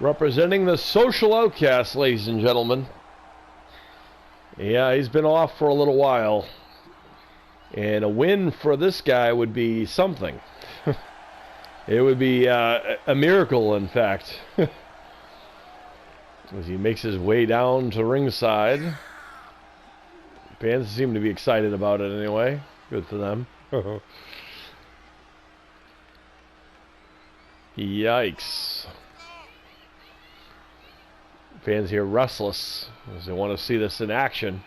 representing the social outcast, ladies and gentlemen. Yeah, he's been off for a little while. And a win for this guy would be something. It would be a miracle, in fact. As he makes his way down to ringside. Fans seem to be excited about it anyway. Good for them. Yikes. Fans here restless as they want to see this in action.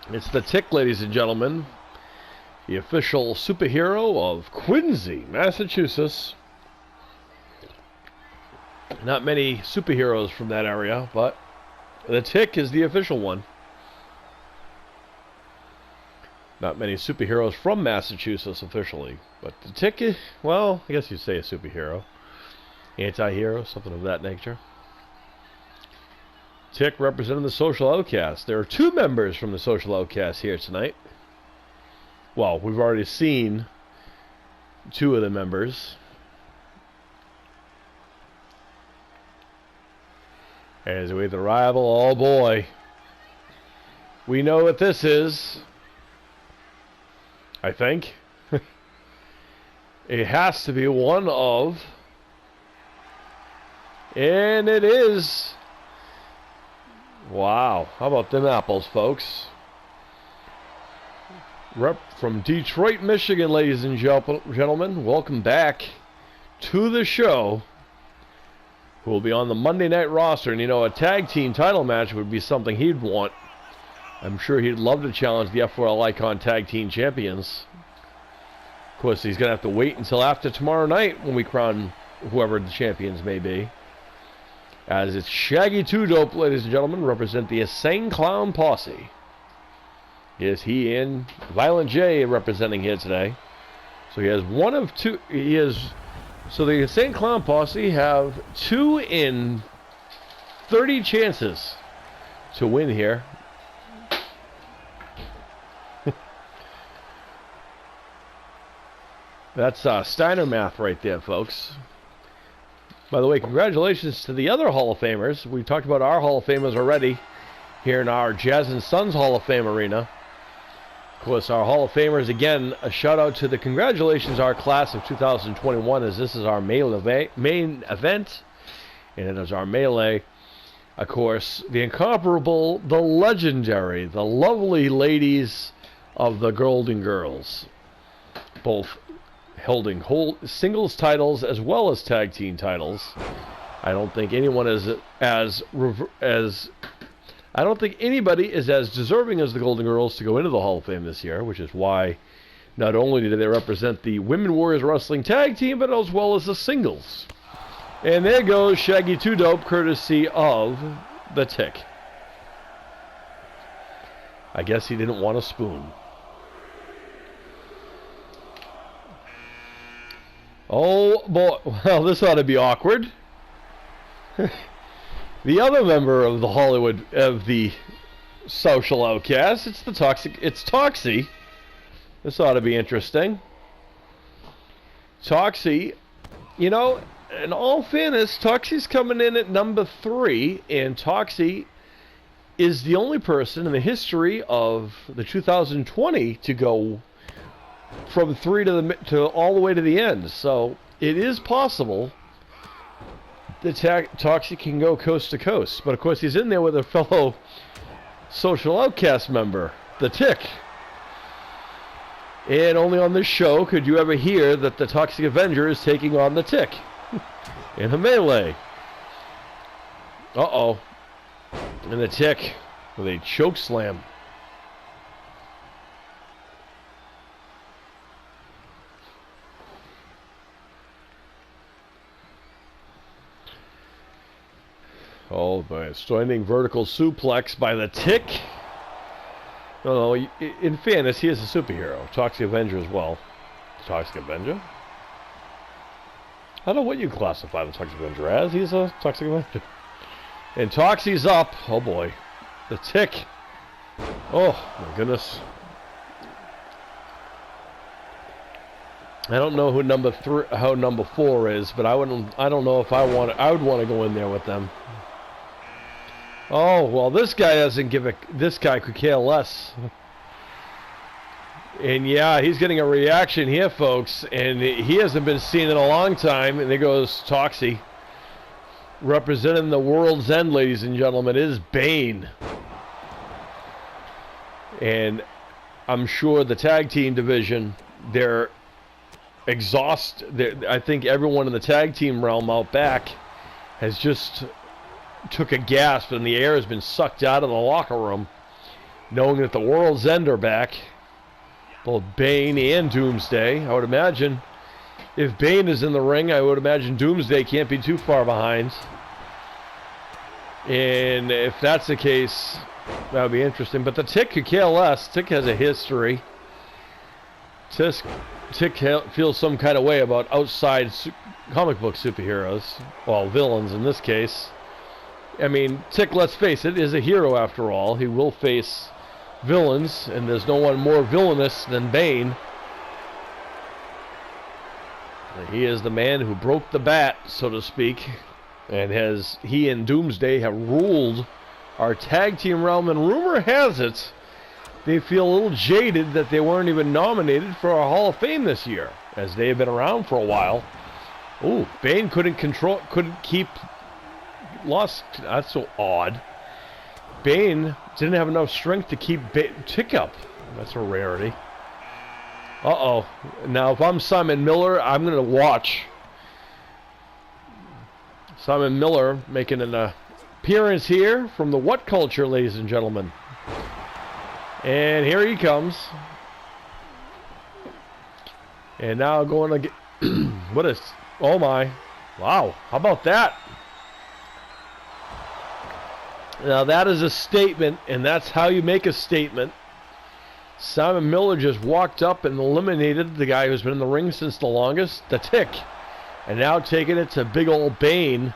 It's the Tick, ladies and gentlemen. The official superhero of Quincy, Massachusetts. Not many superheroes from that area, but the Tick is the official one. Not many superheroes from Massachusetts officially, but the Tick is, well, I guess you'd say a superhero. Anti-hero, something of that nature. Tick representing the social outcast. There are two members from the social outcast here tonight. Well, we've already seen two of the members. As we have the rival, oh boy. We know what this is. I think. It has to be one of. And it is. Wow. How about them apples, folks? Rep from Detroit, Michigan, ladies and gentlemen. Welcome back to the show. Who will be on the Monday night roster. And you know, a tag team title match would be something he'd want. I'm sure he'd love to challenge the F4L Icon Tag Team Champions. Of course, he's going to have to wait until after tomorrow night when we crown whoever the champions may be. As it's Shaggy 2 Dope, ladies and gentlemen, represent the Insane Clown Posse. Yes, he and Violent J representing here today. So he has one of two. So the Insane Clown Posse have 2 in 30 chances to win here. That's Steiner math right there, folks. By the way, congratulations to the other Hall of Famers. We talked about our Hall of Famers already here in our Jazz and Sons Hall of Fame arena. Of course, our Hall of Famers, again, a shout out to the congratulations, our class of 2021, as this is our main event, and it is our melee. Of course, the incomparable, the legendary, the lovely ladies of the Golden Girls, both holding singles titles as well as tag team titles. I don't think anyone is I don't think anybody is as deserving as the Golden Girls to go into the Hall of Fame this year, which is why not only do they represent the Women Warriors Wrestling Tag Team, but as well as the singles. And there goes Shaggy 2 Dope, courtesy of the Tick. I guess he didn't want a spoon. Oh boy, well, this ought to be awkward. The other member of the Hollywood, of the social outcast, it's Toxie. This ought to be interesting. Toxie, you know, in all fairness, Toxie's coming in at number 3, and Toxie is the only person in the history of the 2020 to go from 3 to all the way to the end. So it is possible that Toxie can go coast to coast. But of course he's in there with a fellow social outcast member, the Tick. And only on this show could you ever hear that the Toxic Avenger is taking on the Tick in a melee. Uh-oh. And the Tick with a choke slam. Oh, by a standing vertical suplex by the Tick. No, in fairness, he is a superhero. Toxic Avenger as well. Toxic Avenger? I don't know what you classify the Toxic Avenger as. He's a Toxic Avenger. And Toxie's up. Oh boy. The Tick. Oh, my goodness. I don't know who how number 4 is, but I don't know if I would want to go in there with them. Oh, well, this guy doesn't give a... This guy could care less. And yeah, he's getting a reaction here, folks. And he hasn't been seen in a long time. And there goes Toxie. Representing the World's End, ladies and gentlemen, is Bane. And I'm sure the tag team division, they're exhausted. I think everyone in the tag team realm out back has just took a gasp, and the air has been sucked out of the locker room, knowing that the World's End are back. Both Bane and Doomsday. I would imagine if Bane is in the ring, I would imagine Doomsday can't be too far behind. And if that's the case, that would be interesting. But the Tick could care less. Tick has a history. Tick feels some kind of way about outside comic book superheroes. Well, villains in this case. I mean, Tick, let's face it, is a hero after all. He will face villains, and there's no one more villainous than Bane. He is the man who broke the bat, so to speak, and he and Doomsday have ruled our tag team realm, and rumor has it they feel a little jaded that they weren't even nominated for a Hall of Fame this year, as they have been around for a while. Ooh, Bane couldn't keep... Lost. That's so odd. Bane didn't have enough strength to keep Tick up. That's a rarity. Uh-oh. Now, if I'm Simon Miller, I'm going to watch. Simon Miller making an appearance here from the What Culture, ladies and gentlemen. And here he comes. And now going to get... What is... Oh, my. Wow. How about that? Now that is a statement, and that's how you make a statement. Simon Miller just walked up and eliminated the guy who's been in the ring since the longest, the Tick. And now taking it to big old Bane.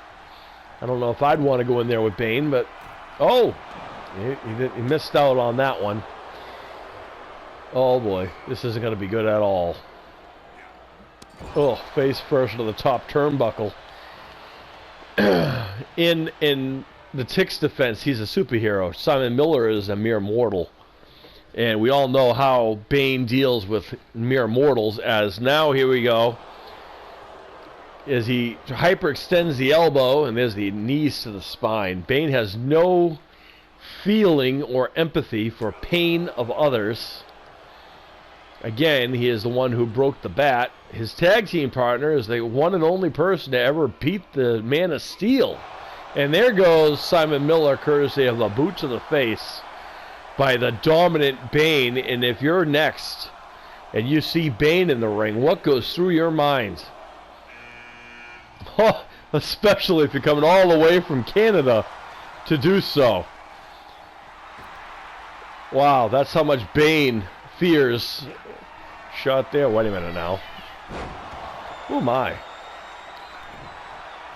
I don't know if I'd want to go in there with Bane, but... Oh! He missed out on that one. Oh boy, this isn't going to be good at all. Oh, face first to the top turnbuckle. In the Tick's defense, he's a superhero. Simon Miller is a mere mortal. And we all know how Bane deals with mere mortals, as now, here we go, as he hyperextends the elbow, and there's the knees to the spine. Bane has no feeling or empathy for pain of others. Again, he is the one who broke the bat. His tag team partner is the one and only person to ever beat the Man of Steel. And there goes Simon Miller, courtesy of a boot to the face by the dominant Bane. And if you're next and you see Bane in the ring, what goes through your mind? Oh, especially if you're coming all the way from Canada to do so. Wow, that's how much Bane fears. Shot there. Wait a minute now. Oh my.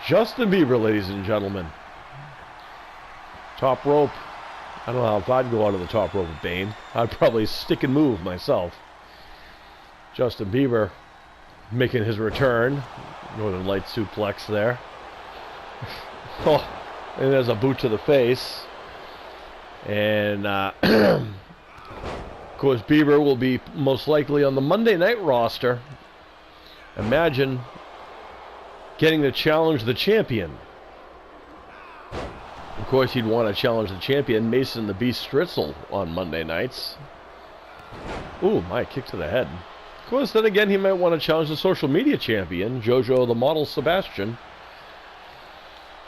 Justin Bieber, ladies and gentlemen. Top rope. I don't know if I'd go out of the top rope with Bane. I'd probably stick and move myself. Justin Bieber making his return. Northern Light suplex there. Oh, and there's a boot to the face. And, of course, Bieber will be most likely on the Monday Night roster. Imagine getting to challenge the champion. Of course, he'd want to challenge the champion, Mason the Beast Stritzel, on Monday nights. Ooh, my kick to the head. Of course, then again, he might want to challenge the social media champion, JoJo the Model Sebastian.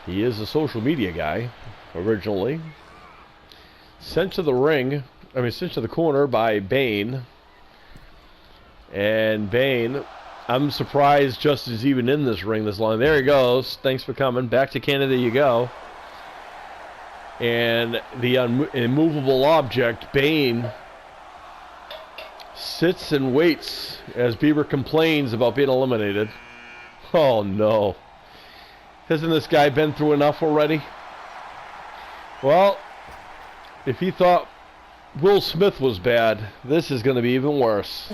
He is a social media guy, originally. Sent to the corner by Bane. And Bane, I'm surprised Justin's even in this ring this long. There he goes. Thanks for coming. Back to Canada you go. And the immovable object, Bane, sits and waits as Bieber complains about being eliminated. Oh no. Hasn't this guy been through enough already? Well, if he thought Will Smith was bad, this is going to be even worse.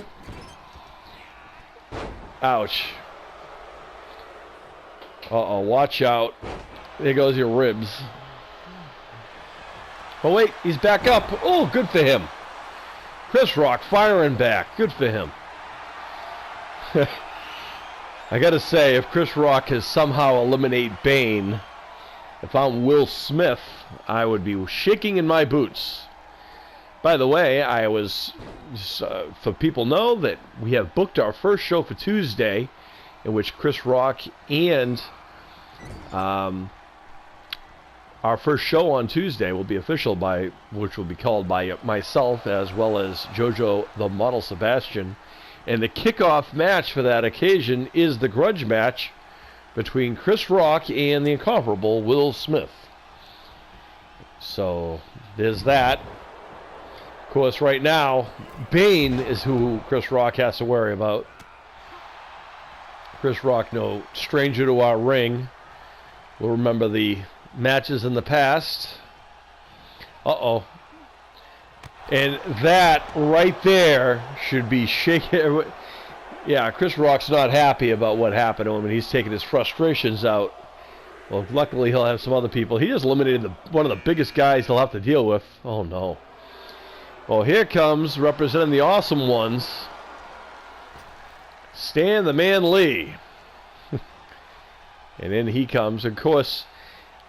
Ouch. Uh-oh, watch out. There goes your ribs. Oh, wait, he's back up. Oh, good for him. Chris Rock firing back. Good for him. I gotta say, if Chris Rock has somehow eliminated Bane, if I'm Will Smith, I would be shaking in my boots. By the way, I was, for people know that we have booked our first show for Tuesday, in which Chris Rock and our first show on Tuesday will be official which will be called by myself as well as JoJo the Model Sebastian. And the kickoff match for that occasion is the grudge match between Chris Rock and the incomparable Will Smith. So there's that. Of course, right now, Bane is who Chris Rock has to worry about. Chris Rock, no stranger to our ring. We'll remember the matches in the past. Uh-oh. And that right there should be shaking. Yeah, Chris Rock's not happy about what happened to him, and he's taking his frustrations out. Well, luckily he'll have some other people. He just eliminated one of the biggest guys he'll have to deal with. Oh, no. Well, here comes, representing the awesome ones, Stan the Man Lee. And then he comes. Of course,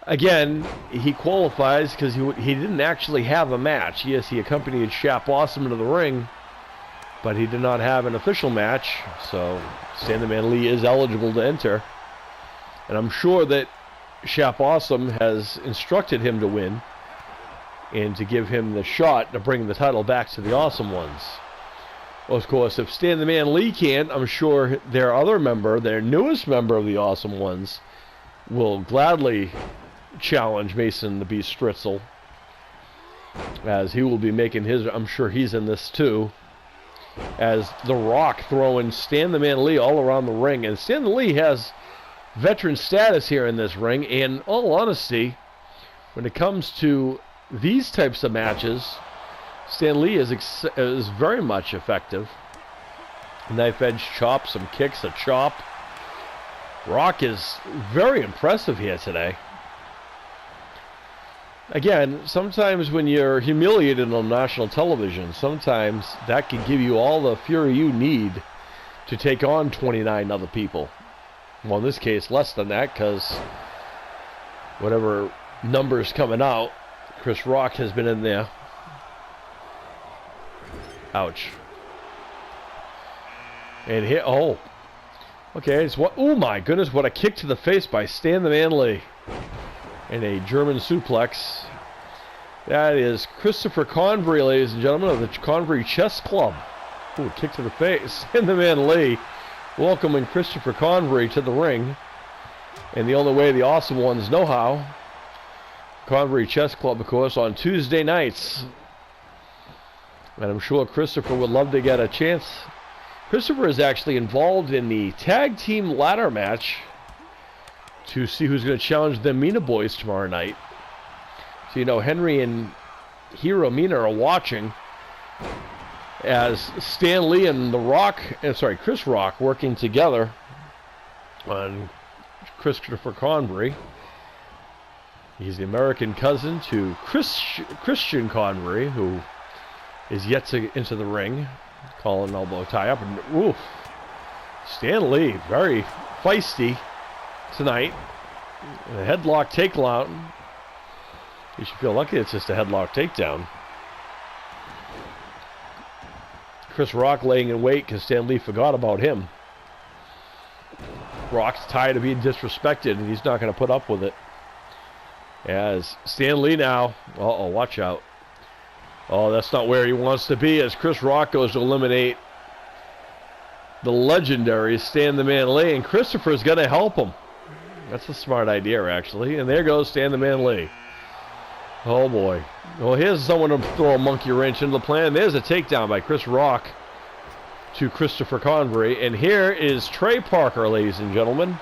again, he qualifies because he didn't actually have a match. Yes, he accompanied Shap Awesome into the ring, but he did not have an official match. So Stan the Man Lee is eligible to enter. And I'm sure that Shap Awesome has instructed him to win and to give him the shot to bring the title back to the Awesome Ones. Well, of course, if Stan the Man Lee can't, I'm sure their other member, their newest member of the Awesome Ones, will gladly challenge Mason the Beast Stritzel, as he will be making his, I'm sure he's in this too, as The Rock throwing Stan the Man Lee all around the ring. And Stan the Lee has veteran status here in this ring, and in all honesty, when it comes to these types of matches, Stan Lee is very much effective. Knife edge chop, some kicks, a chop. Rock is very impressive here today. Again, sometimes when you're humiliated on national television, sometimes that can give you all the fury you need to take on 29 other people. Well, in this case, less than that, because whatever numbers coming out, Chris Rock has been in there. Ouch. And here, oh. Okay, it's what, oh my goodness, what a kick to the face by Stan the Man Lee. And a German suplex. That is Christopher Convery, ladies and gentlemen, of the Convery Chess Club. Ooh, kick to the face. Stan the Man Lee welcoming Christopher Convery to the ring. And the only way the Awesome Ones know how. Convery Chess Club, of course, on Tuesday nights. And I'm sure Christopher would love to get a chance. Christopher is actually involved in the tag team ladder match to see who's going to challenge the Mina boys tomorrow night. So, you know, Henry and Hero Mina are watching as Stan Lee and Chris Rock working together on Christopher Convery. He's the American cousin to Christian Convery, who is yet to enter the ring. Calling elbow tie up, and oof. Stan Lee, very feisty tonight. And a headlock takedown. You should feel lucky it's just a headlock takedown. Chris Rock laying in wait because Stan Lee forgot about him. Rock's tired of being disrespected, and he's not going to put up with it. As Stan Lee now, uh-oh, watch out. Oh, that's not where he wants to be, as Chris Rock goes to eliminate the legendary Stan the Man Lee, and Christopher's going to help him. That's a smart idea, actually. And there goes Stan the Man Lee. Oh, boy. Well, here's someone to throw a monkey wrench into the plan. There's a takedown by Chris Rock to Christopher Convery. And here is Trey Parker, ladies and gentlemen.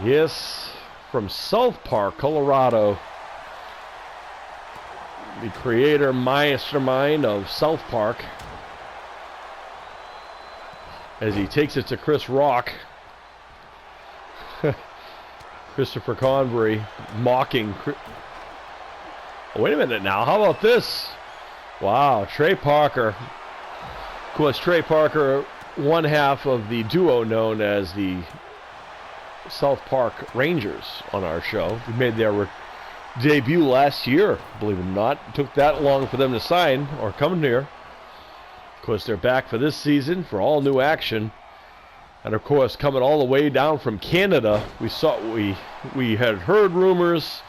Yes, from South Park, Colorado. The creator mastermind of South Park. as he takes it to Chris Rock. Christopher Convery mocking. Oh, wait a minute now. How about this? Wow, Trey Parker. Of course, Trey Parker, one half of the duo known as the South Park Rangers on our show. They made their debut last year, believe it or not. It took that long for them to sign or come here. Of course, they're back for this season for all new action. And of course, coming all the way down from Canada, we had heard rumors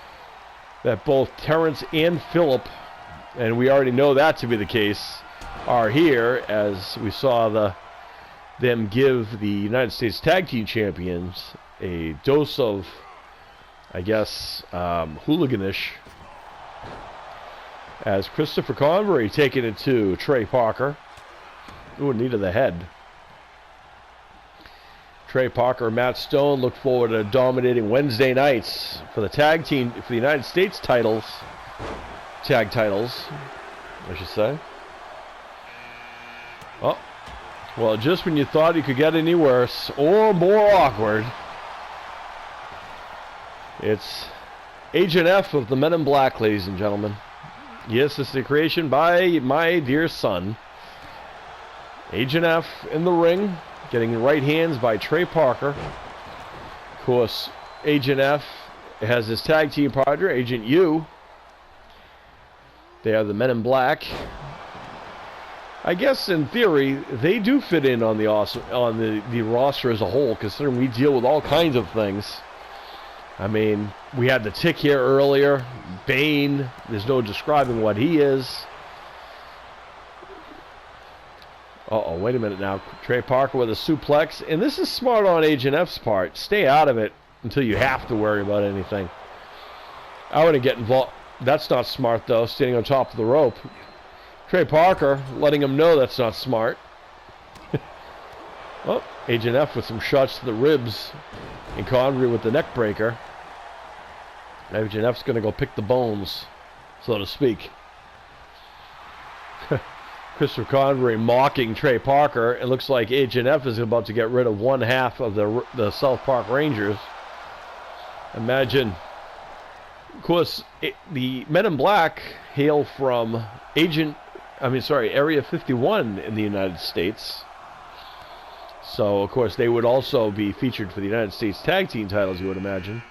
that both Terrence and Phillip, and we already know that to be the case, are here, as we saw them give the United States Tag Team Champions a dose of, I guess, hooliganish, as Christopher Convery taking it to Trey Parker. Ooh, knee to the head. Trey Parker, Matt Stone look forward to dominating Wednesday nights for the tag team, for the United States titles, tag titles, I should say. Oh, well, just when you thought it could get any worse or more awkward, it's Agent F of the Men in Black, ladies and gentlemen. Yes, this is a creation by my dear son. Agent F in the ring, getting right hands by Trey Parker. Of course, Agent F has his tag team partner, Agent U. They are the Men in Black. I guess in theory they do fit in on the roster as a whole, considering we deal with all kinds of things. I mean, we had the Tick here earlier. Bane, there's no describing what he is. Uh-oh, wait a minute now. Trey Parker with a suplex. And this is smart on Agent F's part. Stay out of it until you have to worry about anything. I wouldn't get involved. That's not smart, though, standing on top of the rope. Trey Parker letting him know that's not smart. Oh, Agent F with some shots to the ribs. And Convery with the neck breaker. Agent F's going to go pick the bones, so to speak. Christopher Convery mocking Trey Parker. It looks like Agent F is about to get rid of one half of the South Park Rangers. Imagine. Of course, the Men in Black hail from Area 51 in the United States. So, of course, they would also be featured for the United States Tag Team titles, you would imagine.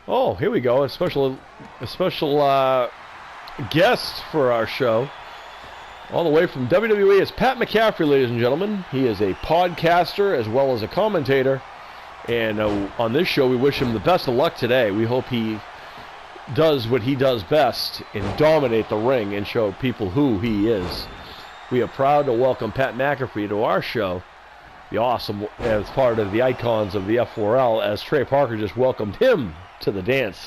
Oh, here we go. A special guest for our show. All the way from WWE is Pat McCaffrey, ladies and gentlemen. He is a podcaster as well as a commentator. And on this show, we wish him the best of luck today. We hope he does what he does best and dominate the ring and show people who he is. We are proud to welcome Pat McCaffrey to our show. The awesome, as part of the icons of the F4L, as Trey Parker just welcomed him to the dance,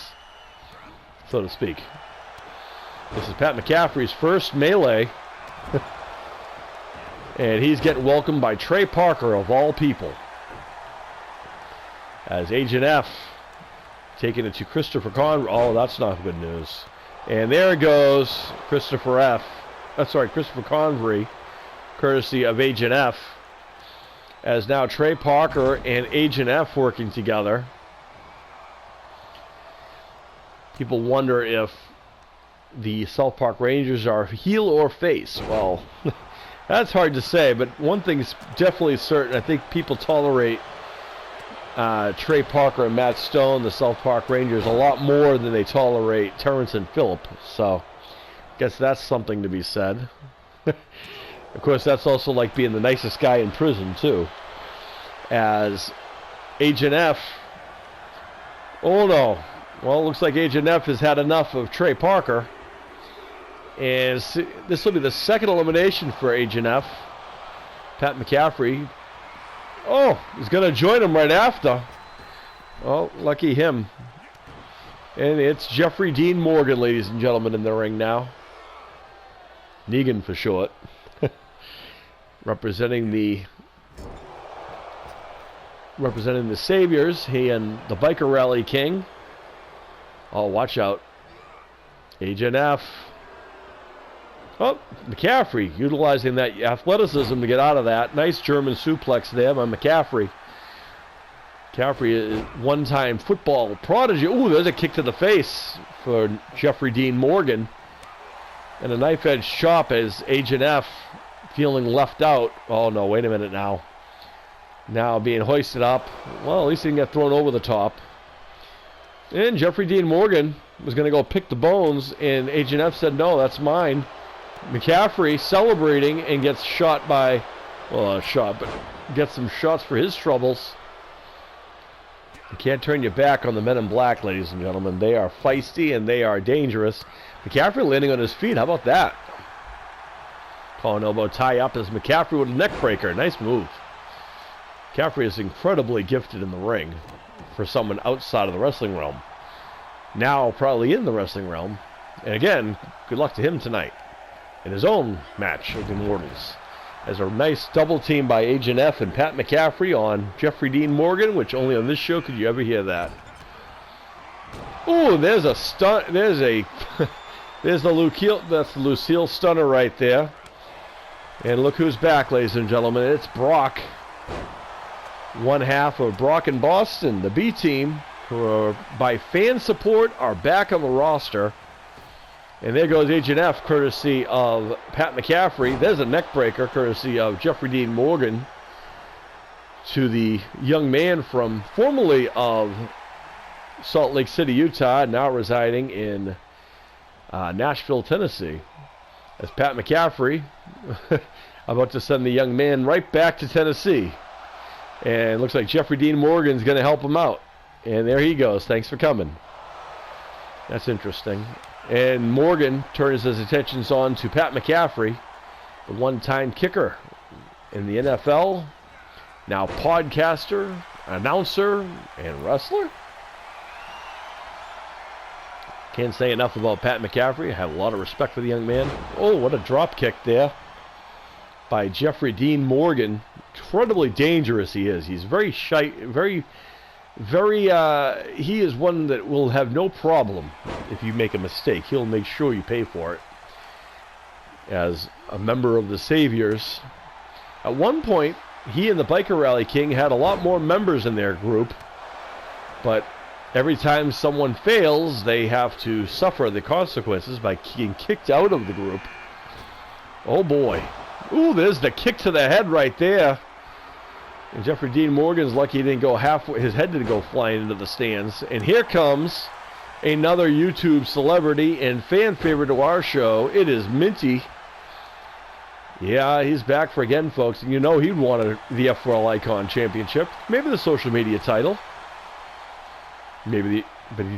so to speak. This is Pat McCaffrey's first melee. And he's getting welcomed by Trey Parker, of all people. As Agent F taking it to Christopher Convery. Oh, that's not good news. And there goes Christopher Convery, courtesy of Agent F. As now Trey Parker and Agent F working together. People wonder if the South Park Rangers are heel or face. Well, that's hard to say, but one thing's definitely certain. I think people tolerate Trey Parker and Matt Stone, the South Park Rangers, a lot more than they tolerate Terrence and Phillip. So, I guess that's something to be said. Of course, that's also like being the nicest guy in prison, too. As Agent F... Oh, no. Well, it looks like Agent F has had enough of Trey Parker. And this will be the second elimination for Agent F. Pat McCaffrey. Oh, he's going to join him right after. Oh, lucky him. And it's Jeffrey Dean Morgan, ladies and gentlemen, in the ring now. Negan for short. Representing the Saviors. He and the Biker Rally King. Oh, watch out. Agent F. Oh, McCaffrey utilizing that athleticism to get out of that. Nice German suplex there by McCaffrey. McCaffrey is one-time football prodigy. Ooh, there's a kick to the face for Jeffrey Dean Morgan. And a knife-edge chop as Agent F feeling left out. Oh, no, wait a minute now. Now being hoisted up. Well, at least he didn't get thrown over the top. And Jeffrey Dean Morgan was going to go pick the bones, and Agent F said, no, that's mine. McCaffrey celebrating and gets shot by, well, a shot, but gets some shots for his troubles. You can't turn your back on the men in black, ladies and gentlemen. They are feisty and they are dangerous. McCaffrey landing on his feet. How about that? Calling elbow tie up as McCaffrey with a neck breaker. Nice move. McCaffrey is incredibly gifted in the ring for someone outside of the wrestling realm. Now probably in the wrestling realm. And again, good luck to him tonight in his own match of the Immortals. As a nice double team by Agent F and Pat McCaffrey on Jeffrey Dean Morgan, which only on this show could you ever hear that. Oh, there's a stun. There's a there's the Lucille. That's the Lucille stunner right there. And look who's back, ladies and gentlemen. It's Brock. One half of Brock and Boston, the B team, who are by fan support, are back on the roster. And there goes Agent F, courtesy of Pat McCaffrey. There's a neck breaker, courtesy of Jeffrey Dean Morgan, to the young man from formerly of Salt Lake City, Utah, now residing in Nashville, Tennessee. As Pat McCaffrey about to send the young man right back to Tennessee. And it looks like Jeffrey Dean Morgan's going to help him out. And there he goes. Thanks for coming. That's interesting. And Morgan turns his attentions on to Pat McCaffrey, the one-time kicker in the NFL, now podcaster, announcer, and wrestler. Can't say enough about Pat McCaffrey. I have a lot of respect for the young man. Oh, what a drop kick there by Jeffrey Dean Morgan. Incredibly dangerous he is. He's very shy, very, he is one that will have no problem if you make a mistake. He'll make sure you pay for it. As a member of the Saviors, at one point, he and the Biker Rally King had a lot more members in their group, but every time someone fails, they have to suffer the consequences by being kicked out of the group. Oh boy. Ooh, there's the kick to the head right there. And Jeffrey Dean Morgan's lucky he didn't go halfway, his head didn't go flying into the stands. And here comes another YouTube celebrity and fan favorite of our show. It is Minty. Yeah, he's back for again, folks. And you know he'd want the F4L Icon Championship. Maybe the social media title. But he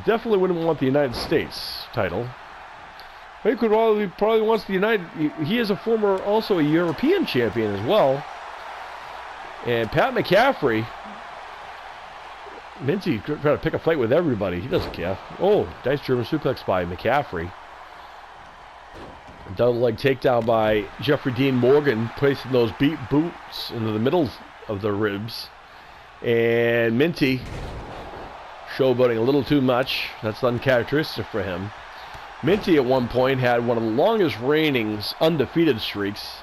definitely wouldn't want the United States title. He probably wants the United. He is a former, also a European champion as well. And Pat McCaffrey, Minty trying to pick a fight with everybody. He doesn't care. Oh, nice German suplex by McCaffrey. Double leg takedown by Jeffrey Dean Morgan, placing those beat boots into the middle of the ribs. And Minty showboating a little too much. That's uncharacteristic for him. Minty at one point had one of the longest reigning undefeated streaks.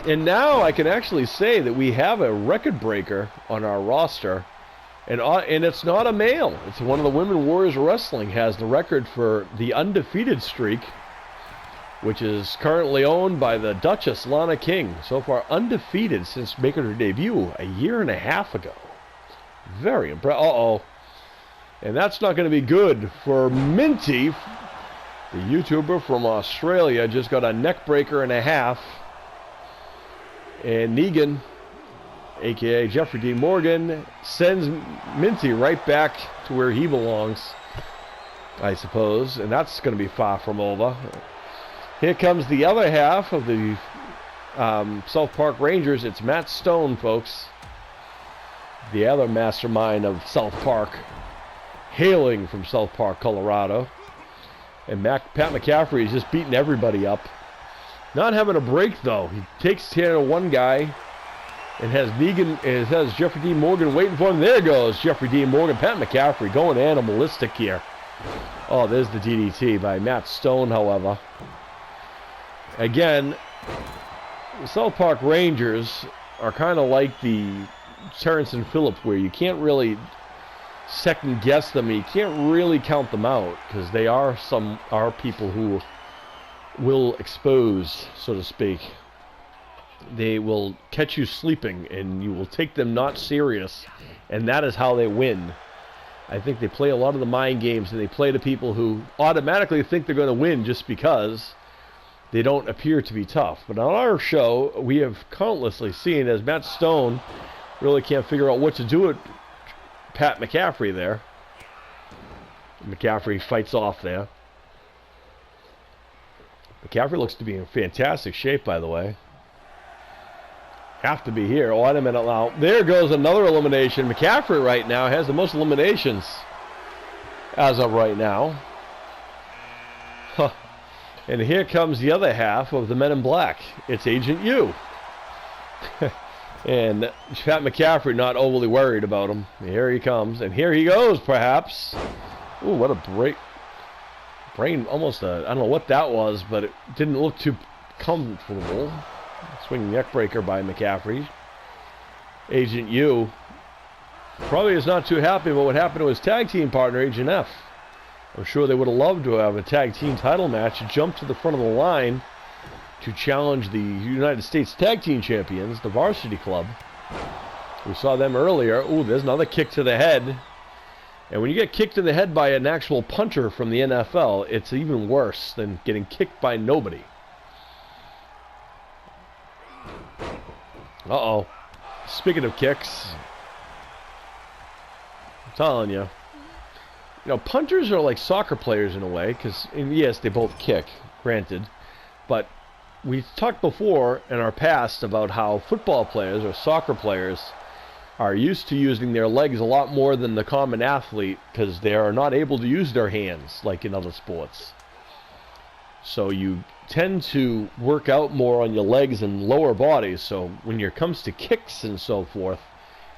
And now I can actually say that we have a record breaker on our roster. And it's not a male. It's one of the Women Warriors Wrestling has the record for the undefeated streak, which is currently owned by the Duchess Lana King. So far undefeated since making her debut a year and a half ago. Very impressive. Uh-oh. And that's not going to be good for Minty. The YouTuber from Australia just got a neck breaker and a half. And Negan, a.k.a. Jeffrey Dean Morgan, sends Minty right back to where he belongs, I suppose. And that's going to be far from over. Here comes the other half of the South Park Rangers. It's Matt Stone, folks. The other mastermind of South Park, hailing from South Park, Colorado. And Pat McCaffrey is just beating everybody up. Not having a break, though. He takes care of one guy and has Jeffrey Dean Morgan waiting for him. There goes Jeffrey Dean Morgan. Pat McCaffrey going animalistic here. Oh, there's the DDT by Matt Stone, however. again, the South Park Rangers are kind of like the Terrence and Phillip, where you can't really second guess them, and you can't really count them out, because they are people who will expose, so to speak. They will catch you sleeping, and you will take them not serious, and that is how they win. I think they play a lot of the mind games, and they play to people who automatically think they're going to win just because they don't appear to be tough. But on our show, we have countlessly seen, as Matt Stone really can't figure out what to do with Pat McCaffrey there. McCaffrey fights off there. McCaffrey looks to be in fantastic shape, by the way. Have to be here. Oh, wait a minute now. There goes another elimination. McCaffrey right now has the most eliminations as of right now. Huh. And here comes the other half of the Men in Black. It's Agent U. And Pat McCaffrey not overly worried about him. Here he comes. And here he goes, perhaps. Ooh, what a break. Brain almost I don't know what that was, but it didn't look too comfortable. Swinging neck breaker by McCaffrey. Agent U probably is not too happy about what happened to his tag team partner, Agent F. I'm sure they would have loved to have a tag team title match, jump to the front of the line to challenge the United States Tag Team Champions, the Varsity Club. We saw them earlier. Ooh, there's another kick to the head. And when you get kicked in the head by an actual punter from the NFL, it's even worse than getting kicked by nobody. Uh-oh. Speaking of kicks, I'm telling you. You know, punters are like soccer players in a way, because, yes, they both kick, granted. But we talked before in our past about how football players or soccer players are used to using their legs a lot more than the common athlete, because they are not able to use their hands like in other sports. So you tend to work out more on your legs and lower bodies. So when it comes to kicks and so forth,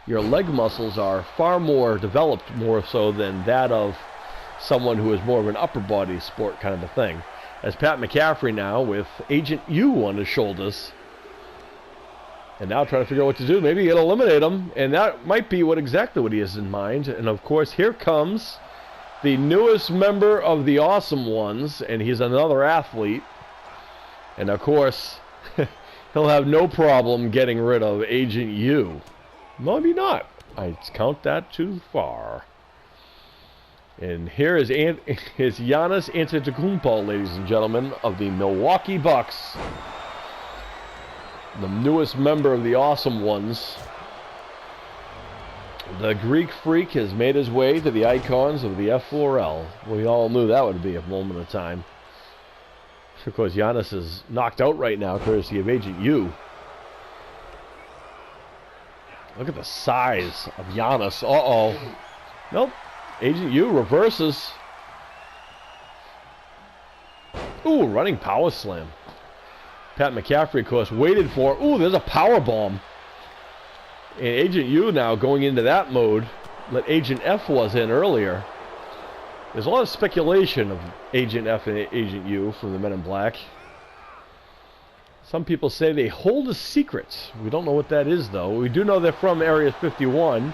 your leg muscles are far more developed, more so than that of someone who is more of an upper body sport kind of a thing. As Pat McCaffrey now with Agent U on his shoulders, and now trying to figure out what to do. Maybe he'll eliminate him, and that might be exactly what he has in mind. And of course, here comes the newest member of the Awesome Ones, and he's another athlete. And of course, he'll have no problem getting rid of Agent U. Maybe not. I count that too far. And here is Giannis Antetokounmpo, ladies and gentlemen, of the Milwaukee Bucks. The newest member of the Awesome Ones. The Greek Freak has made his way to the icons of the F4L. We all knew that would be a moment of time. Of course, Giannis is knocked out right now, courtesy of Agent U. Look at the size of Giannis. Uh-oh. Nope. Agent U reverses. Ooh, running power slam. Pat McCaffrey, of course, waited for. Ooh, there's a power bomb. And Agent U now going into that mode that Agent F was in earlier. There's a lot of speculation of Agent F and Agent U from the Men in Black. Some people say they hold a secret. We don't know what that is, though. We do know they're from Area 51,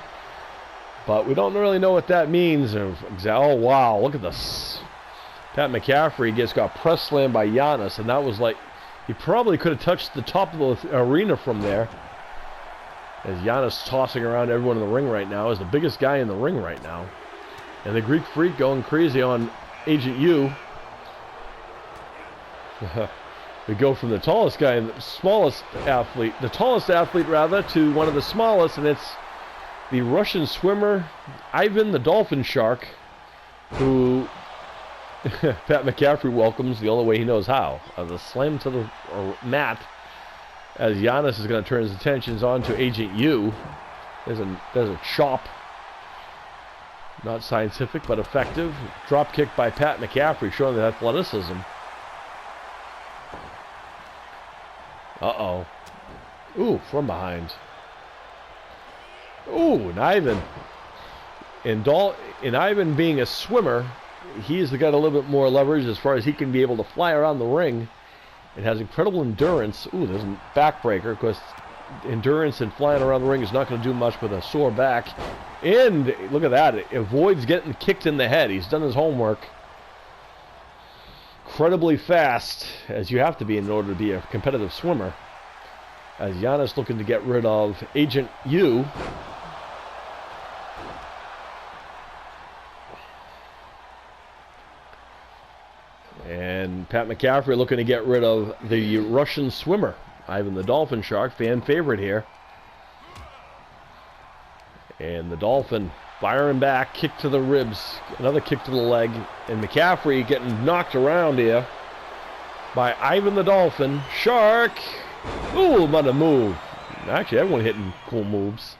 but we don't really know what that means. Oh, wow, look at this. Pat McCaffrey got press slammed by Giannis, and that was like, he probably could have touched the top of the arena from there. As Giannis tossing around everyone in the ring right now, is the biggest guy in the ring right now. And the Greek Freak going crazy on Agent U. We go from the tallest guy and the smallest athlete, the tallest athlete rather, to one of the smallest, and it's the Russian swimmer, Ivan the Dolphin Shark, who Pat McCaffrey welcomes the only way he knows how. The slam to the mat, as Giannis is going to turn his attentions on to Agent U. There's a chop. Not scientific, but effective. Drop kick by Pat McCaffrey, showing the athleticism. Uh-oh. Ooh, from behind. Ooh, and Ivan. And Ivan being a swimmer, he's got a little bit more leverage as far as he can be able to fly around the ring It has incredible endurance. Ooh, there's a backbreaker. Of course, endurance and flying around the ring is not going to do much with a sore back. And look at that. It avoids getting kicked in the head. He's done his homework. Incredibly fast, as you have to be in order to be a competitive swimmer. As Giannis looking to get rid of Agent U. And Pat McCaffrey looking to get rid of the Russian swimmer, Ivan the Dolphin Shark, fan favorite here. And the Dolphin firing back, kick to the ribs, another kick to the leg. And McCaffrey getting knocked around here by Ivan the Dolphin Shark. Ooh, about to move. Actually, everyone hitting cool moves.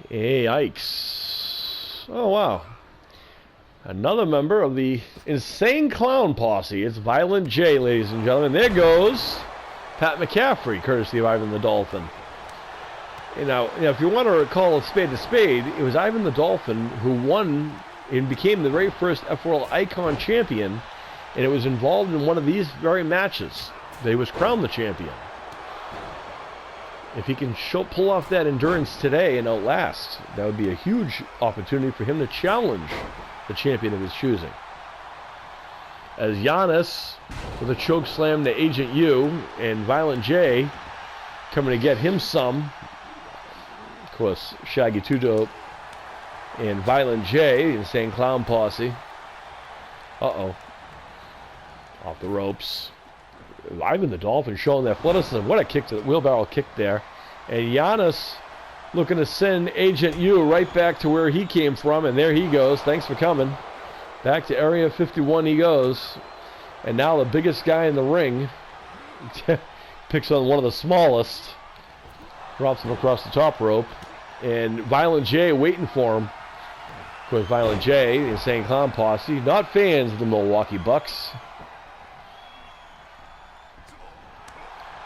Hey, yikes. Oh, wow. Another member of the Insane Clown Posse. It's Violent J, ladies and gentlemen. There goes Pat McCaffrey, courtesy of Ivan the Dolphin. You know, if you want to call a spade, it was Ivan the Dolphin who won and became the very first F4L Icon champion, and it was involved in one of these very matches. They was crowned the champion. If he can pull off that endurance today and outlast, that would be a huge opportunity for him to challenge the champion of his choosing. As Giannis with a choke slam to Agent U, and Violent J coming to get him some. Of course, Shaggy 2 Dope and Violent J, the Insane Clown Posse. Uh-oh. Off the ropes. Ivan the Dolphin showing that athleticism. What a kick to the wheelbarrow kick there. And Giannis looking to send Agent U right back to where he came from. And there he goes. Thanks for coming. Back to Area 51 he goes. And now the biggest guy in the ring picks on one of the smallest. Drops him across the top rope. And Violent J waiting for him. Of course, Violent J, the Insane Clown Posse, not fans of the Milwaukee Bucks.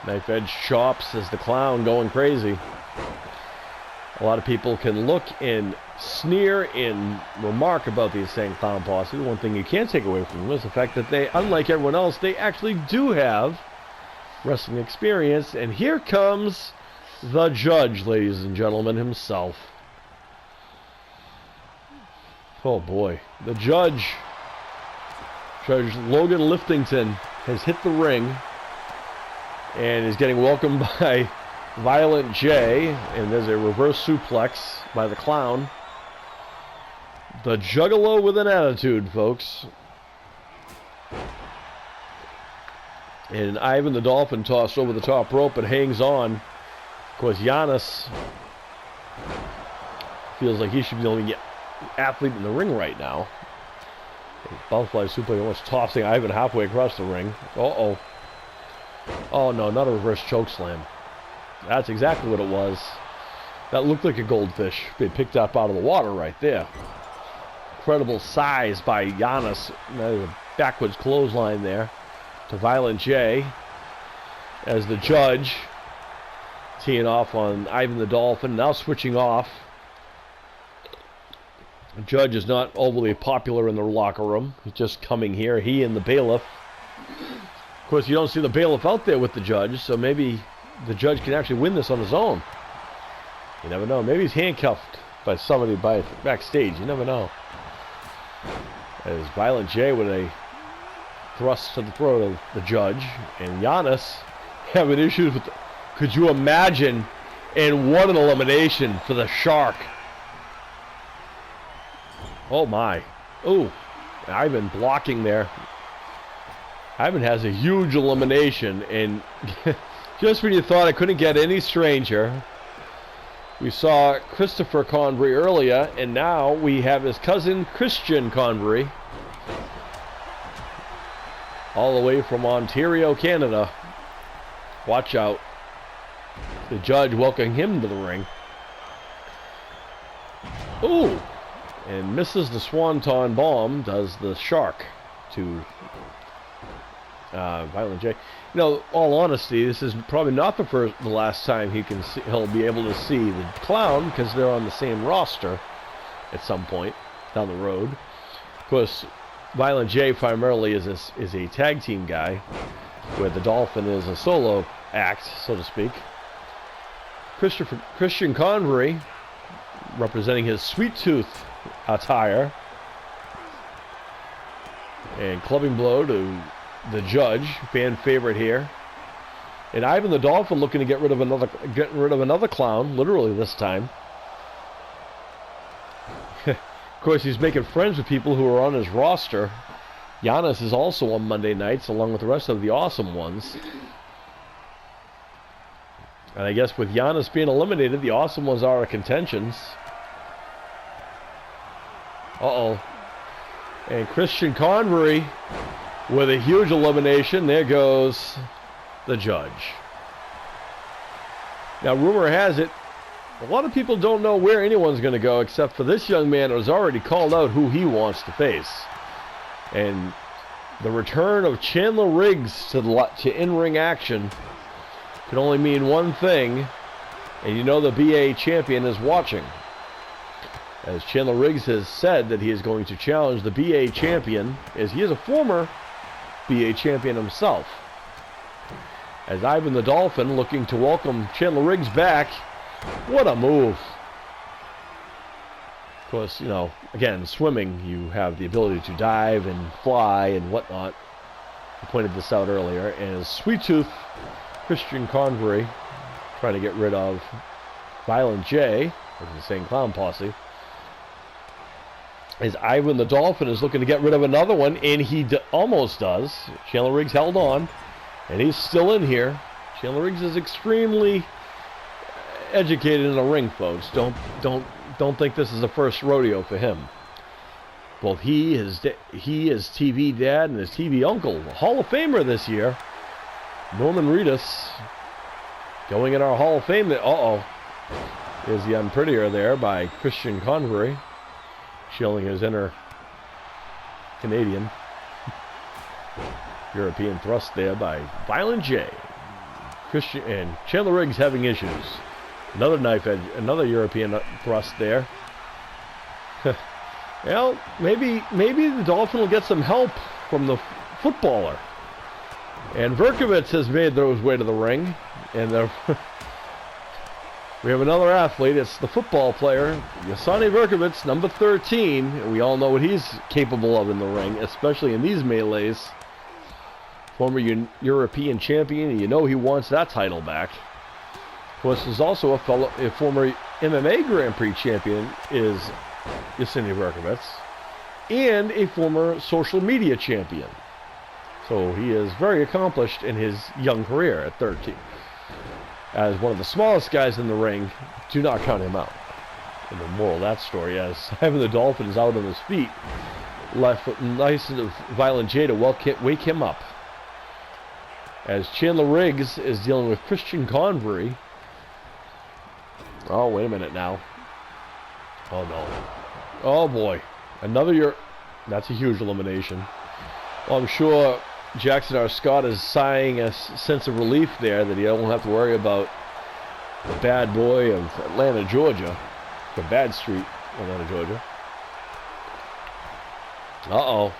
Knife edge chops as the Clown going crazy. A lot of people can look and sneer and remark about the Insane Clown Posse. The one thing you can't take away from them is the fact that they, unlike everyone else, they actually do have wrestling experience. And here comes the judge, ladies and gentlemen, himself. Oh boy. The judge, Judge Logan Liftington, has hit the ring and is getting welcomed by Violent J, and there's a reverse suplex by the Clown. The Juggalo with an attitude, folks. And Ivan the Dolphin tossed over the top rope and hangs on. Of course, Giannis feels like he should be the only athlete in the ring right now. Butterfly suplex almost tossing Ivan halfway across the ring. Uh-oh. Oh, no, not a reverse choke slam. That's exactly what it was. That looked like a goldfish being picked up out of the water right there. Incredible size by Giannis. A backwards clothesline there to Violent J. As the judge teeing off on Ivan the Dolphin. Now switching off. The judge is not overly popular in the locker room. He's just coming here. He and the bailiff. Of course, you don't see the bailiff out there with the judge, so maybe the judge can actually win this on his own. You never know. Maybe he's handcuffed by somebody backstage. You never know. As Violent J with a thrust to the throat of the judge. And Giannis having issues with... Could you imagine? And what an elimination for the Shark. Oh my. Oh, Ivan blocking there. Ivan has a huge elimination, and just when you thought it couldn't get any stranger, we saw Christopher Convery earlier, and now we have his cousin Christian Convery, all the way from Ontario, Canada. Watch out. The judge welcoming him to the ring. Ooh! And misses the Swanton Bomb, does the Shark to Violent J. You know, all honesty, this is probably not the last time he'll be able to see the Clown, because they're on the same roster at some point down the road. Of course, Violent J primarily is a tag team guy. where the Dolphin is a solo act, so to speak. Christian Convery, representing his Sweet Tooth attire. And clubbing blow to the judge, fan favorite here. And Ivan the Dolphin looking to get rid of another clown, literally this time. Of course, he's making friends with people who are on his roster. Giannis is also on Monday nights, along with the rest of the awesome ones. And I guess with Giannis being eliminated, the awesome ones are contentions. Uh-oh. And Christian Convery with a huge elimination. There goes the judge. Now, rumor has it, a lot of people don't know where anyone's going to go except for this young man who's already called out who he wants to face. And the return of Chandler Riggs to in-ring action can only mean one thing, and you know the BA champion is watching. As Chandler Riggs has said that he is going to challenge the BA champion, as he is a former BA champion himself. As Ivan the Dolphin looking to welcome Chandler Riggs back. What a move. Of course, you know, again, swimming, you have the ability to dive and fly and whatnot. I pointed this out earlier. And Sweet Tooth Christian Convery trying to get rid of Violent J, or the same clown posse. As Ivan the Dolphin is looking to get rid of another one, and he almost does. Chandler Riggs held on, and he's still in here. Chandler Riggs is extremely educated in the ring, folks. Don't think this is the first rodeo for him. Both he is TV dad and his TV uncle, Hall of Famer this year, Norman Reedus, going in our Hall of Fame. Uh-oh. Is the unprettier there by Christian Convery, showing his inner Canadian. European thrust there by Violent J. Christian and Chandler Riggs having issues. Another knife edge, another European thrust there. Well, maybe the Dolphin will get some help from the footballer. And Brkovitz has made his way to the ring, and we have another athlete. It's the football player, Yasani Brkovitz, number 13. And we all know what he's capable of in the ring, especially in these melees. Former European champion, and you know he wants that title back. Of course, there's also a former MMA Grand Prix champion is Yasani Brkovitz, and a former social media champion. So he is very accomplished in his young career at 13. As one of the smallest guys in the ring, do not count him out. And the moral of that story, as Ivan the Dolphin is out on his feet, left with nice of Violent J to wake him up. As Chandler Riggs is dealing with Christian Convery. Oh, wait a minute now. Oh, no. Oh, boy. Another That's a huge elimination. Well, I'm sure Jackson R. Scott is sighing a sense of relief there that he don't have to worry about the bad boy of Atlanta, Georgia. The bad street, Atlanta, Georgia. Uh-oh.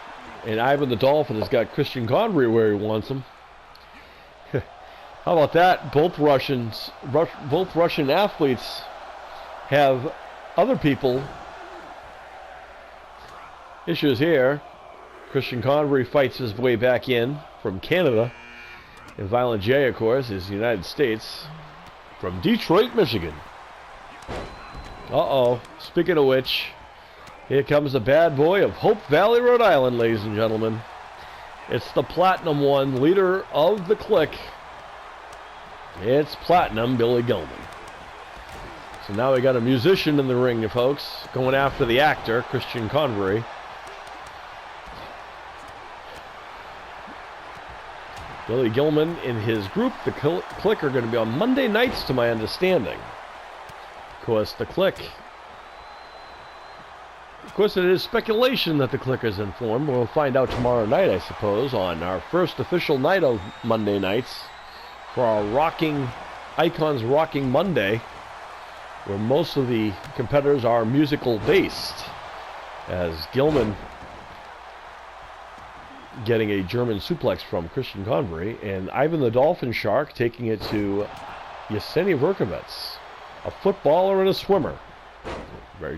And Ivan the Dolphin has got Christian Convery where he wants him. How about that? Both Russian athletes have other people issues here. Christian Convery fights his way back in from Canada. And Violent J, of course, is the United States from Detroit, Michigan. Uh-oh. Speaking of which, here comes the bad boy of Hope Valley, Rhode Island, ladies and gentlemen. It's the Platinum One, leader of the Clique. It's Platinum Billy Gilman. So now we got a musician in the ring, folks, going after the actor, Christian Convery. Billy Gilman and his group, the Clique, are going to be on Monday nights, to my understanding. Of course, the Clique. Of course, it is speculation that the Clique is informed. We'll find out tomorrow night, I suppose, on our first official night of Monday nights for our Icons Rocking Monday, where most of the competitors are musical based. As Gilman getting a German suplex from Christian Convery, and Ivan the Dolphin Shark taking it to Yasani Brkovitz, a footballer and a swimmer.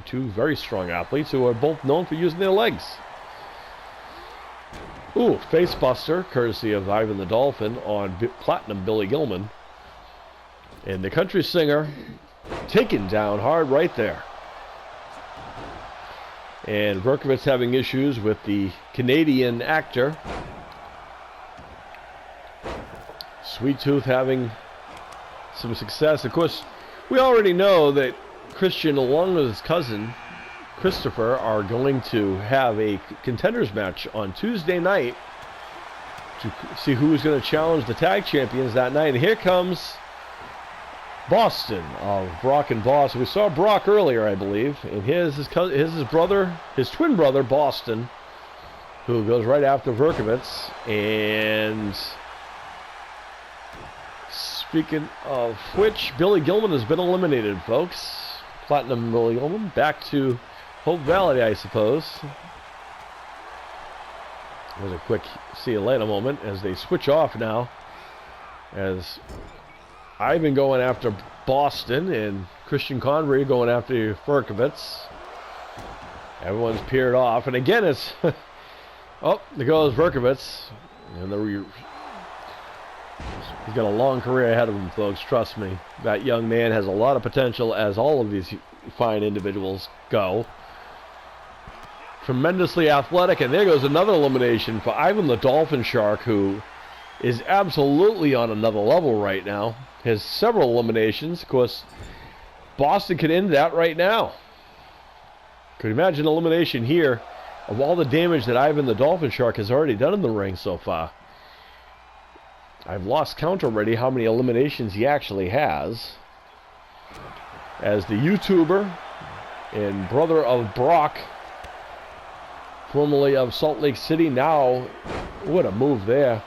Two very strong athletes who are both known for using their legs. Ooh, facebuster, courtesy of Ivan the Dolphin on Platinum Billy Gilman. And the country singer taken down hard right there. And Brkovitz having issues with the Canadian actor. Sweet Tooth having some success. Of course, we already know that Christian, along with his cousin Christopher, are going to have a contenders match on Tuesday night to see who is going to challenge the tag champions that night. And here comes Boston of Brock and Boss. We saw Brock earlier, I believe, and here's his cousin, his brother, his twin brother, Boston, who goes right after Brkovitz. And speaking of which, Billy Gilman has been eliminated, folks. Platinum Billy Gilman back to Hope Valley, I suppose. There's a quick see you later moment as they switch off now, as Ivan going after Boston and Christian Convery going after Brkovitz. Everyone's peered off, and again it's oh, there goes Brkovitz, and he's got a long career ahead of him, folks. Trust me, that young man has a lot of potential, as all of these fine individuals go. Tremendously athletic, and there goes another elimination for Ivan the Dolphin Shark, who is absolutely on another level right now. Has several eliminations. Of course, Boston could end that right now. Could you imagine elimination here of all the damage that Ivan the Dolphin Shark has already done in the ring so far. I've lost count already how many eliminations he actually has. As the YouTuber and brother of Brock, formerly of Salt Lake City, now, what a move there,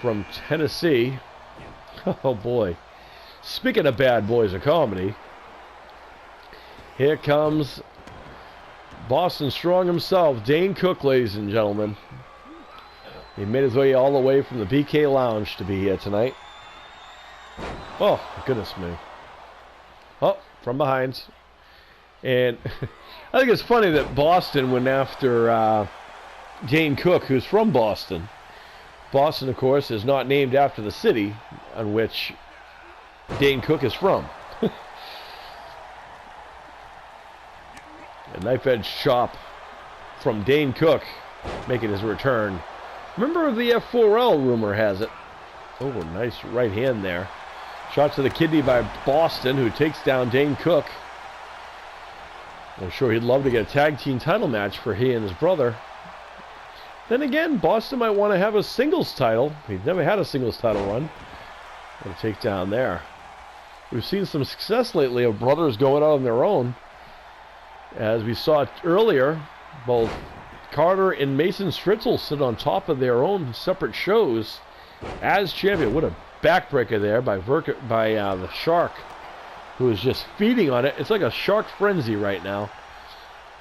from Tennessee. Oh boy. Speaking of bad boys of comedy, here comes Boston Strong himself, Dane Cook, ladies and gentlemen. He made his way all the way from the BK Lounge to be here tonight. Oh, goodness me. Oh, from behind. And I think it's funny that Boston went after Dane Cook, who's from Boston. Boston, of course, is not named after the city on which Dane Cook is from. A knife-edge chop from Dane Cook making his return. Member of the F4L, rumor has it. Oh, nice right hand there. Shot to the kidney by Boston, who takes down Dane Cook. I'm sure he'd love to get a tag team title match for he and his brother. Then again, Boston might want to have a singles title. He's never had a singles title run. What a takedown there. We've seen some success lately of brothers going out on their own. As we saw earlier, both Carter and Mason Stritzel sit on top of their own separate shows as champion. What a backbreaker there by the Shark, who is just feeding on it. It's like a shark frenzy right now.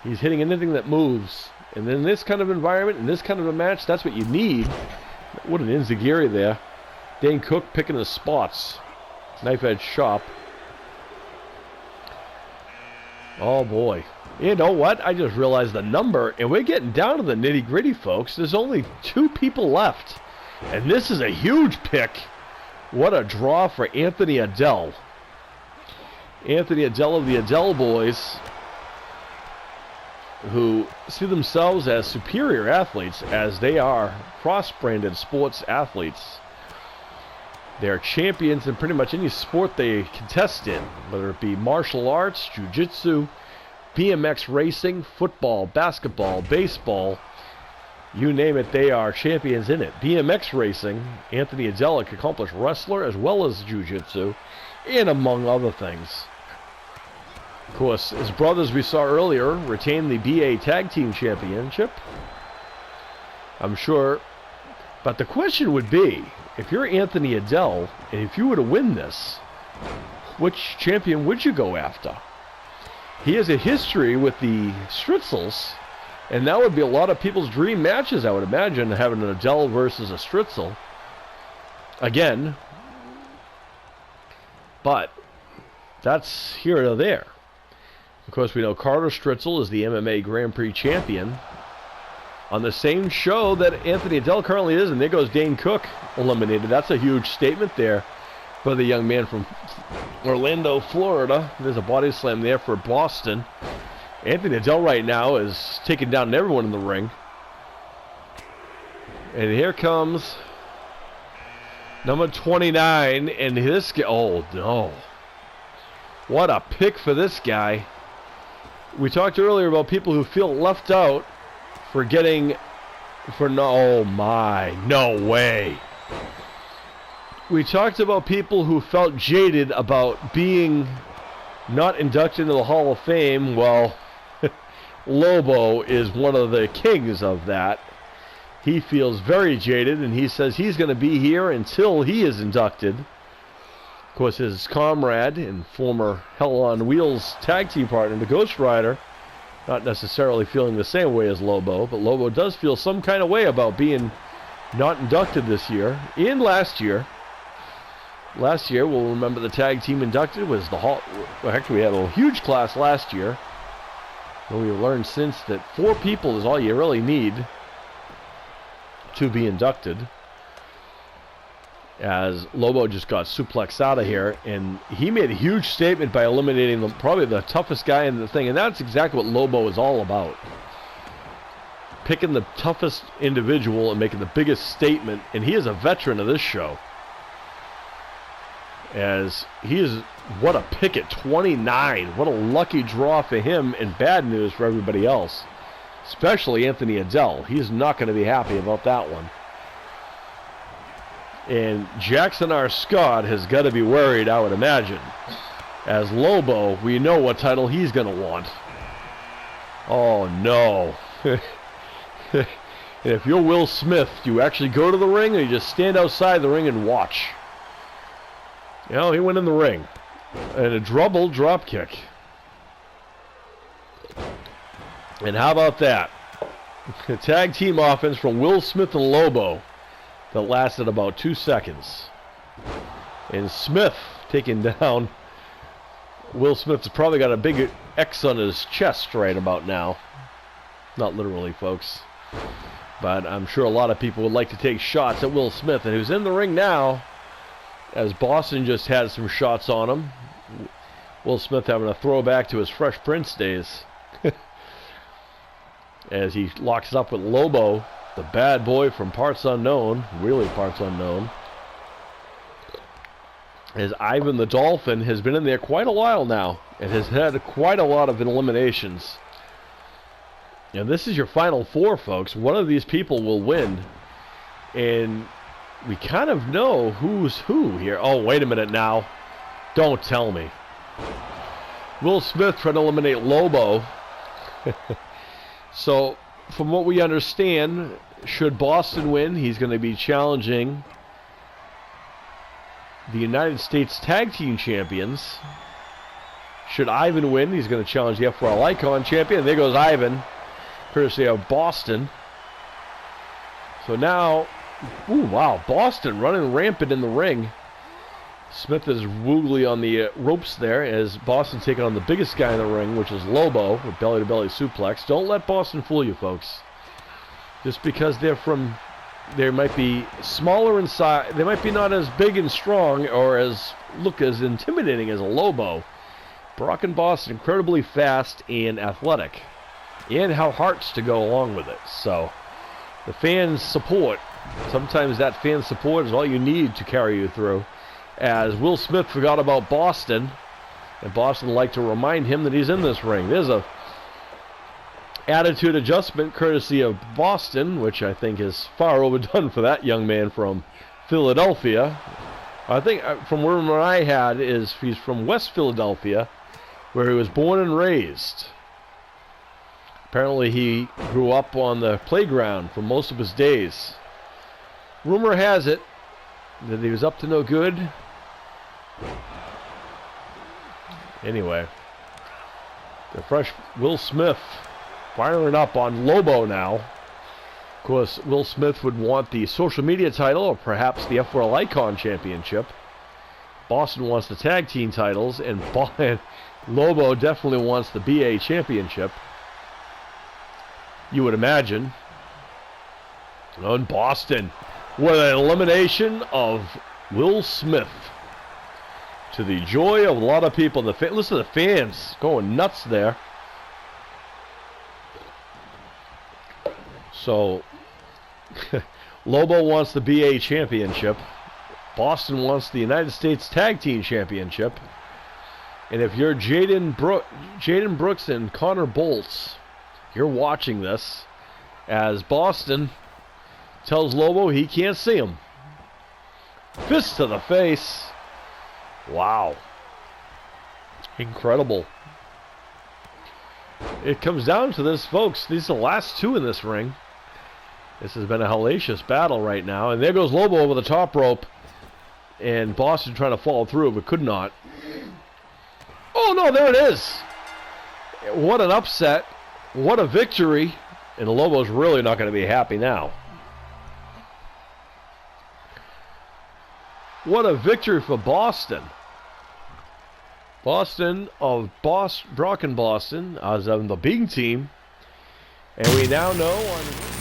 He's hitting anything that moves. And in this kind of environment, in this kind of a match, that's what you need. What an enziguri there. Dane Cook picking his spots. Knife edge chop. Oh boy. You know what? I just realized the number, and we're getting down to the nitty gritty, folks. There's only 2 people left. And this is a huge pick. What a draw for Anthony Adell. Anthony Adell of the Adell Boys, who see themselves as superior athletes, as they are cross-branded sports athletes. They are champions in pretty much any sport they contest in, whether it be martial arts, jiu-jitsu, BMX racing, football, basketball, baseball, you name it, they are champions in it. BMX racing, Anthony Adell, an accomplished wrestler as well as jiu-jitsu, and among other things. Of course, his brothers we saw earlier retained the BA Tag Team Championship. I'm sure. But the question would be, if you're Anthony Adell, and if you were to win this, which champion would you go after? He has a history with the Stritzels And that would be a lot of people's dream matches, I would imagine, having a Dell versus a Stritzel. Again. But that's here or there. Of course, we know Carter Stritzel is the MMA Grand Prix champion on the same show that Anthony Dell currently is, and there goes Dane Cook eliminated. That's a huge statement there for the young man from Orlando, Florida. There's a body slam there for Boston. Anthony Dell right now is taking down everyone in the ring. And here comes number 29, and this guy, oh no. What a pick for this guy. We talked earlier about people who feel left out for getting, oh my, no way. We talked about people who felt jaded about being not inducted into the Hall of Fame. Well, Lobo is one of the kings of that. He feels very jaded, and he says he's going to be here until he is inducted. Of course, his comrade and former Hell on Wheels tag team partner, the Ghost Rider, not necessarily feeling the same way as Lobo, but Lobo does feel some kind of way about being not inducted this year and last year. Last year, we'll remember the tag team inducted was the Hall. Well, actually, we had a huge class last year. And we've learned since that 4 people is all you really need to be inducted. As Lobo just got suplexed out of here, and he made a huge statement by eliminating probably the toughest guy in the thing, and that's exactly what Lobo is all about. Picking the toughest individual and making the biggest statement, and he is a veteran of this show. As he is, what a pick at 29. What a lucky draw for him, and bad news for everybody else. Especially Anthony Adele. He's not going to be happy about that one. And Jackson R. Scott has got to be worried, I would imagine. As Lobo, we know what title he's going to want. Oh, no. If you're Will Smith, do you actually go to the ring, or you just stand outside the ring and watch? You know, he went in the ring. And a double drop kick. And how about that? A tag team offense from Will Smith and Lobo that lasted about 2 seconds. And Smith taking down. Will Smith's probably got a big X on his chest right about now. Not literally, folks. But I'm sure a lot of people would like to take shots at Will Smith. And who's in the ring now, as Boston just had some shots on him. Will Smith having a throwback to his Fresh Prince days. As he locks up with Lobo, the bad boy from Parts Unknown, really Parts Unknown. As Ivan the Dolphin has been in there quite a while now, and has had quite a lot of eliminations. And this is your final 4, folks. One of these people will win. And we kind of know who's who here. Oh, wait a minute now. Don't tell me. Will Smith trying to eliminate Lobo. So, from what we understand, should Boston win, he's going to be challenging the United States Tag Team Champions. Should Ivan win, he's going to challenge the F4L Icon Champion. There goes Ivan, courtesy of Boston. So now, ooh, wow, Boston running rampant in the ring. Smith is woogly on the ropes there as Boston taking on the biggest guy in the ring, which is Lobo, with belly-to-belly suplex. Don't let Boston fool you, folks. Just because they might be smaller in size, they might be not as big and strong or look as intimidating as a Lobo. Brock and Boston incredibly fast and athletic, and have hearts to go along with it. So the fans' support, sometimes that fan support is all you need to carry you through. As Will Smith forgot about Boston, and Boston liked to remind him that he's in this ring. There's a attitude adjustment courtesy of Boston, which I think is far overdone for that young man from Philadelphia. I think from where I had is he's from West Philadelphia, where he was born and raised. Apparently he grew up on the playground for most of his days. Rumor has it that he was up to no good. Anyway, the fresh Will Smith firing up on Lobo now. Of course, Will Smith would want the social media title or perhaps the F4L Icon Championship. Boston wants the tag team titles, and Lobo definitely wants the BA Championship. You would imagine. On Boston, with an elimination of Will Smith. To the joy of a lot of people. Listen to the fans going nuts there. So, Lobo wants the BA Championship. Boston wants the United States Tag Team Championship. And if you're Jaden Brooks and Connor Bolts, you're watching this as Boston tells Lobo he can't see him. Fist to the face. Wow. Incredible. It comes down to this, folks. These are the last two in this ring. This has been a hellacious battle right now. And there goes Lobo over the top rope. And Boston trying to follow through, but could not. Oh, no, there it is. What an upset. What a victory. And Lobo's really not going to be happy now. What a victory for Boston. Boston of Brock and Boston as of the Bing team. And we now know on